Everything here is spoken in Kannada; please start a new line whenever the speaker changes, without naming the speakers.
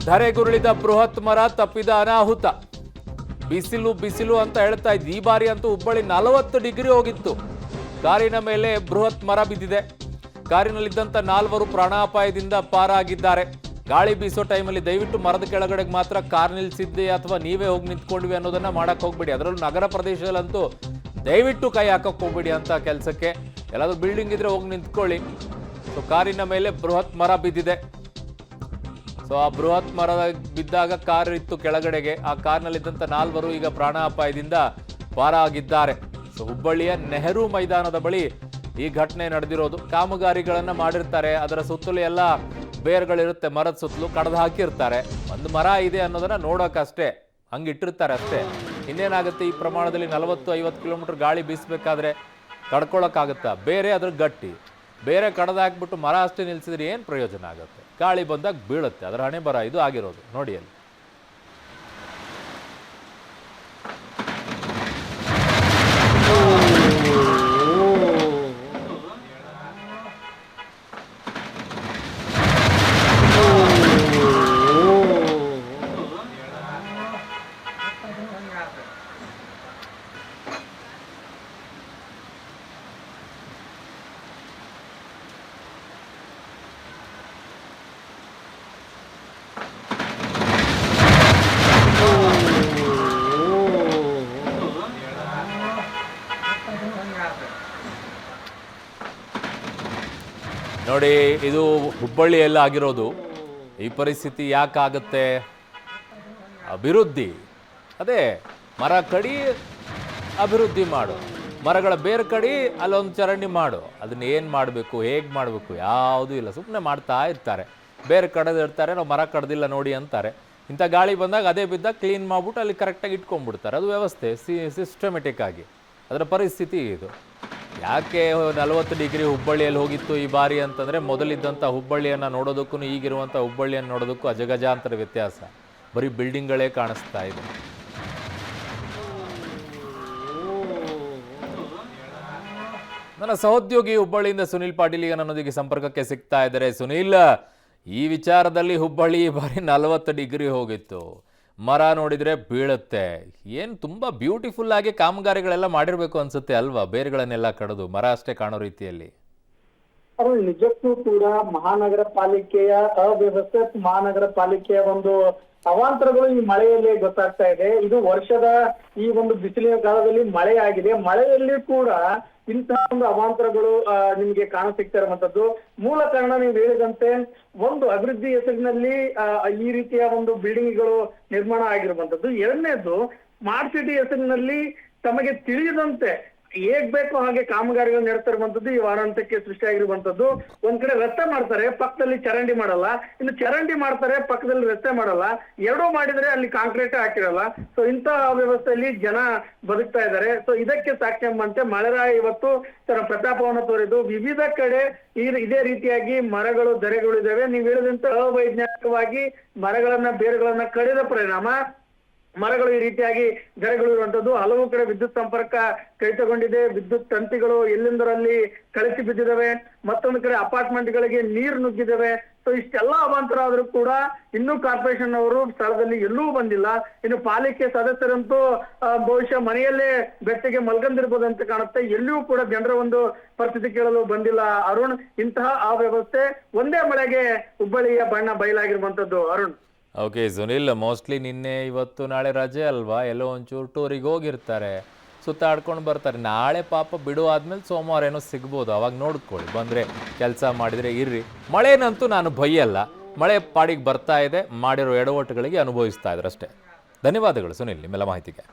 ಧರೆಗುರುಳಿದ ಬೃಹತ್ ಮರ ತಪ್ಪಿದ ಅನಾಹುತ. ಬಿಸಿಲು ಬಿಸಿಲು ಅಂತ ಹೇಳ್ತಾ ಇದ್ದು ಈ ಬಾರಿ ಅಂತೂ ಹುಬ್ಬಳ್ಳಿ 40 ಡಿಗ್ರಿ ಹೋಗಿತ್ತು. ಕಾರಿನ ಮೇಲೆ ಬೃಹತ್ ಮರ ಬಿದ್ದಿದೆ. ಕಾರಿನಲ್ಲಿದ್ದಂಥ 4 ಪ್ರಾಣಾಪಾಯದಿಂದ ಪಾರಾಗಿದ್ದಾರೆ. ಗಾಳಿ ಬೀಸೋ ಟೈಮಲ್ಲಿ ದಯವಿಟ್ಟು ಮರದ ಕೆಳಗಡೆಗೆ ಮಾತ್ರ ಕಾರ್ ನಿಲ್ಸಿದ್ದೆ ಅಥವಾ ನೀವೇ ಹೋಗಿ ನಿಂತ್ಕೊಂಡ್ವಿ ಅನ್ನೋದನ್ನ ಮಾಡಕ್ ಹೋಗ್ಬೇಡಿ. ಅದರಲ್ಲೂ ನಗರ ಪ್ರದೇಶದಲ್ಲಂತೂ ದಯವಿಟ್ಟು ಕೈ ಹಾಕಕ್ಕೆ ಹೋಗ್ಬೇಡಿ ಅಂತ ಕೆಲಸಕ್ಕೆ. ಎಲ್ಲಾದ್ರೂ ಬಿಲ್ಡಿಂಗ್ ಇದ್ರೆ ಹೋಗಿ ನಿಂತ್ಕೊಳ್ಳಿ. ಸೊ ಕಾರಿನ ಮೇಲೆ ಬೃಹತ್ ಮರ ಬಿದ್ದಿದೆ. ಸೊ ಆ ಬೃಹತ್ ಮರ ಬಿದ್ದಾಗ ಕಾರ್ ಇತ್ತು ಕೆಳಗಡೆಗೆ. ಆ ಕಾರ್ನಲ್ಲಿದ್ದಂಥ 4 ಈಗ ಪ್ರಾಣಾಪಾಯದಿಂದ ಪಾರಾಗಿದ್ದಾರೆ. ಸೊ ಹುಬ್ಬಳ್ಳಿಯ ನೆಹರು ಮೈದಾನದ ಬಳಿ ಈ ಘಟನೆ ನಡೆದಿರೋದು. ಕಾಮಗಾರಿಗಳನ್ನ ಮಾಡಿರ್ತಾರೆ, ಅದರ ಸುತ್ತಲೂ ಎಲ್ಲ ಬೇರ್ಗಳಿರುತ್ತೆ, ಮರದ ಸುತ್ತಲೂ ಕಡ್ದು ಹಾಕಿರ್ತಾರೆ. ಒಂದು ಮರ ಇದೆ ಅನ್ನೋದನ್ನ ನೋಡೋಕಷ್ಟೇ, ಹಂಗಿಟ್ಟಿರ್ತಾರೆ ಅಷ್ಟೇ. ಇನ್ನೇನಾಗುತ್ತೆ, ಈ ಪ್ರಮಾಣದಲ್ಲಿ 40-50 ಕಿಲೋಮೀಟರ್ ಗಾಳಿ ಬೀಸಬೇಕಾದ್ರೆ ತಡ್ಕೊಳಕ್ಕಾಗುತ್ತಾ? ಬೇರೆ ಅದ್ರ ಗಟ್ಟಿ, ಬೇರೆ ಕಡ್ದು ಹಾಕ್ಬಿಟ್ಟು ಮರ ಅಷ್ಟೇ ನಿಲ್ಸಿದ್ರೆ ಏನು ಪ್ರಯೋಜನ ಆಗುತ್ತೆ? ಗಾಳಿ ಬಂದಾಗ ಬೀಳುತ್ತೆ, ಅದರ ಹಣೆ ಬರ ಇದು ಆಗಿರೋದು ನೋಡಿ ಅಲ್ಲಿ. ನೋಡಿ, ಇದು ಹುಬ್ಬಳ್ಳಿಯಲ್ಲಿ ಆಗಿರೋದು. ಈ ಪರಿಸ್ಥಿತಿ ಯಾಕಾಗುತ್ತೆ? ಅಭಿವೃದ್ಧಿ, ಅದೇ ಮರ ಕಡಿ ಅಭಿವೃದ್ಧಿ ಮಾಡು, ಮರಗಳ ಬೇರೆ ಕಡಿ ಅಲ್ಲೊಂದು ಚರಂಡಿ ಮಾಡು. ಅದನ್ನ ಏನು ಮಾಡಬೇಕು, ಹೇಗೆ ಮಾಡಬೇಕು, ಯಾವುದೂ ಇಲ್ಲ, ಸುಮ್ಮನೆ ಮಾಡ್ತಾ ಇರ್ತಾರೆ. ಬೇರೆ ಕಡ್ದಿರ್ತಾರೆ, ನಾವು ಮರ ಕಡ್ದಿಲ್ಲ ನೋಡಿ ಅಂತಾರೆ. ಇಂಥ ಗಾಳಿ ಬಂದಾಗ ಅದೇ ಬಿದ್ದಾಗ ಕ್ಲೀನ್ ಮಾಡಿಬಿಟ್ಟು ಅಲ್ಲಿ ಕರೆಕ್ಟಾಗಿ ಇಟ್ಕೊಂಡ್ಬಿಡ್ತಾರೆ. ಅದು ವ್ಯವಸ್ಥೆ, ಸಿಸ್ಟಮೆಟಿಕ್ ಆಗಿ. ಅದರ ಪರಿಸ್ಥಿತಿ ಇದು. ಯಾಕೆ 40 ಡಿಗ್ರಿ ಹುಬ್ಬಳ್ಳಿಯಲ್ಲಿ ಹೋಗಿತ್ತು ಈ ಬಾರಿ ಅಂತಂದರೆ, ಮೊದಲಿದ್ದಂಥ ಹುಬ್ಬಳ್ಳಿಯನ್ನು ನೋಡೋದಕ್ಕೂ ಈಗಿರುವಂಥ ಹುಬ್ಬಳ್ಳಿಯನ್ನು ನೋಡೋದಕ್ಕೂ ಅಜಗಜಾಂತರ ವ್ಯತ್ಯಾಸ. ಬರೀ ಬಿಲ್ಡಿಂಗ್ಗಳೇ ಕಾಣಿಸ್ತಾ ಇದೆ. ನನ್ನ ಸಹೋದ್ಯೋಗಿ ಹುಬ್ಬಳ್ಳಿಯಿಂದ ಸುನೀಲ್ ಪಾಟೀಲ್ ಈಗ ನನ್ನೊಂದಿಗೆ ಸಂಪರ್ಕಕ್ಕೆ ಸಿಗ್ತಾ ಇದ್ದಾರೆ. ಸುನೀಲ್, ಈ ವಿಚಾರದಲ್ಲಿ ಹುಬ್ಬಳ್ಳಿ ಈ ಬಾರಿ 40 ಡಿಗ್ರಿ ಹೋಗಿತ್ತು. ಮರ ನೋಡಿದ್ರೆ ಬೀಳುತ್ತೆ. ಏನು ತುಂಬ ಬ್ಯೂಟಿಫುಲ್ ಆಗಿ ಕಾಮಗಾರಿಗಳೆಲ್ಲ ಮಾಡಿರ್ಬೇಕು ಅನ್ಸುತ್ತೆ ಅಲ್ವಾ? ಬೇರುಗಳನ್ನೆಲ್ಲ ಕಡಿದು ಮರ ಅಷ್ಟೇ ಕಾಣೋ ರೀತಿಯಲ್ಲಿ.
ನಿಜಕ್ಕೂ ಕೂಡ ಮಹಾನಗರ ಪಾಲಿಕೆಯ ಅವ್ಯವಸ್ಥೆ, ಮಹಾನಗರ ಪಾಲಿಕೆಯ ಒಂದು ಅವಾಂತರಗಳು ಈ ಮಳೆಯಲ್ಲಿ ಗೊತ್ತಾಗ್ತಾ ಇದೆ. ಇದು ವರ್ಷದ ಈ ಒಂದು ಬಿಸಿಲಿನ ಕಾಲದಲ್ಲಿ ಮಳೆ ಆಗಿದೆ. ಮಳೆಯಲ್ಲಿ ಕೂಡ ಇಂತಹ ಒಂದು ಅವಾಂತರಗಳು ನಿಮ್ಗೆ ಕಾಣ ಸಿಗ್ತಾ ಇರುವಂತದ್ದು. ಮೂಲ ಕಾರಣ ನೀವು ಹೇಳಿದಂತೆ ಒಂದು ಅಭಿವೃದ್ಧಿ ಹೆಸರಿನಲ್ಲಿ ಈ ರೀತಿಯ ಒಂದು ಬಿಲ್ಡಿಂಗ್ಗಳು ನಿರ್ಮಾಣ ಆಗಿರುವಂತದ್ದು. ಎರಡನೇದು ಸ್ಮಾರ್ಟ್ ಸಿಟಿ ಹೆಸರಿನಲ್ಲಿ ತಮಗೆ ತಿಳಿದಂತೆ ಹೇಗ್ ಬೇಕೋ ಹಾಗೆ ಕಾಮಗಾರಿಗಳು ನಡೆಸ್ತಾ ಇರುವಂತದ್ದು ಈ ವಾರಾಂತ್ಯಕ್ಕೆ ಸೃಷ್ಟಿಯಾಗಿರುವಂತದ್ದು. ಒಂದ್ ಕಡೆ ರಸ್ತೆ ಮಾಡ್ತಾರೆ, ಪಕ್ಕದಲ್ಲಿ ಚರಂಡಿ ಮಾಡಲ್ಲ. ಇನ್ನು ಚರಂಡಿ ಮಾಡ್ತಾರೆ, ಪಕ್ಕದಲ್ಲಿ ರಸ್ತೆ ಮಾಡಲ್ಲ. ಎರಡೂ ಮಾಡಿದ್ರೆ ಅಲ್ಲಿ ಕಾಂಕ್ರೀಟ್ ಹಾಕಿರಲ್ಲ. ಸೊ ಇಂತಹ ವ್ಯವಸ್ಥೆಯಲ್ಲಿ ಜನ ಬದುಕ್ತಾ ಇದ್ದಾರೆ. ಸೊ ಇದಕ್ಕೆ ಸಾಕ್ಷಿ ಎಂಬಂತೆ ಮಳೆರಾಯ ಇವತ್ತು ತನ್ನ ಪ್ರತಾಪವನ್ನು ತೋರಿದ್ದು ವಿವಿಧ ಕಡೆ ಇದೇ ರೀತಿಯಾಗಿ ಮರಗಳು ಧರೆಗಳು ಇದಾವೆ. ನೀವು ಹೇಳಿದಂತ ಅವೈಜ್ಞಾನಿಕವಾಗಿ ಮರಗಳನ್ನ ಬೇರುಗಳನ್ನ ಕಡಿದ ಪರಿಣಾಮ ಮರಗಳು ಈ ರೀತಿಯಾಗಿ ಧರೆಗಳು ಇರುವಂತದ್ದು. ಹಲವು ಕಡೆ ವಿದ್ಯುತ್ ಸಂಪರ್ಕ ಕಡಿತಗೊಂಡಿದೆ. ವಿದ್ಯುತ್ ತಂತಿಗಳು ಎಲ್ಲೆಂದರಲ್ಲಿ ಕಳಚಿ ಬಿದ್ದಿದ್ದಾವೆ. ಮತ್ತೊಂದು ಕಡೆ ಅಪಾರ್ಟ್ಮೆಂಟ್ಗಳಿಗೆ ನೀರು ನುಗ್ಗಿದ್ದಾವೆ. ಸೊ ಇಷ್ಟೆಲ್ಲ ಅವಾಂತರ ಆದ್ರೂ ಕೂಡ ಇನ್ನೂ ಕಾರ್ಪೊರೇಷನ್ ಅವರು ಸ್ಥಳದಲ್ಲಿ ಎಲ್ಲೂ ಬಂದಿಲ್ಲ. ಇನ್ನು ಪಾಲಿಕೆ ಸದಸ್ಯರಂತೂ ಬಹುಶಃ ಮನೆಯಲ್ಲೇ ಬೆಚ್ಚಗೆ ಮಲ್ಕೊಂಡಿರ್ಬೋದು ಅಂತ ಕಾಣುತ್ತೆ. ಎಲ್ಲಿಯೂ ಕೂಡ ಜನರ ಒಂದು ಪರಿಸ್ಥಿತಿ ಕೇಳಲು ಬಂದಿಲ್ಲ. ಅರುಣ್, ಇಂತಹ ಅವ್ಯವಸ್ಥೆ ಒಂದೇ ಮಳೆಗೆ ಹುಬ್ಬಳ್ಳಿಯ ಬಣ್ಣ ಬಯಲಾಗಿರುವಂತದ್ದು. ಅರುಣ್.
ಓಕೆ ಸುನಿಲ್, ಮೋಸ್ಟ್ಲಿ ನಿನ್ನೆ ಇವತ್ತು ನಾಳೆ ರಜೆ ಅಲ್ವಾ, ಎಲ್ಲೋ ಒಂಚೂರು ಟೂರಿಗೆ ಹೋಗಿರ್ತಾರೆ, ಸುತ್ತಾಡ್ಕೊಂಡು ಬರ್ತಾರೆ. ನಾಳೆ ಪಾಪ ಬಿಡು ಆದ್ಮೇಲೆ ಸೋಮವಾರ ಏನೋ ಸಿಗ್ಬೋದು, ಅವಾಗ ನೋಡ್ಕೊಳ್ಳಿ. ಬಂದರೆ ಕೆಲಸ ಮಾಡಿದರೆ ಇರ್ರಿ. ಮಳೆನಂತೂ ನಾನು ಬೈಯಲ್ಲ, ಮಳೆ ಪಾಡಿಗೆ ಬರ್ತಾ ಇದೆ, ಮಾಡಿರೋ ಎಡವಟ್ಟುಗಳಿಗೆ ಅನುಭವಿಸ್ತಾ ಇದ್ದಾರೆ ಅಷ್ಟೇ. ಧನ್ಯವಾದಗಳು ಸುನಿಲ್ ನಿಮ್ಮೆಲ್ಲ ಮಾಹಿತಿಗೆ.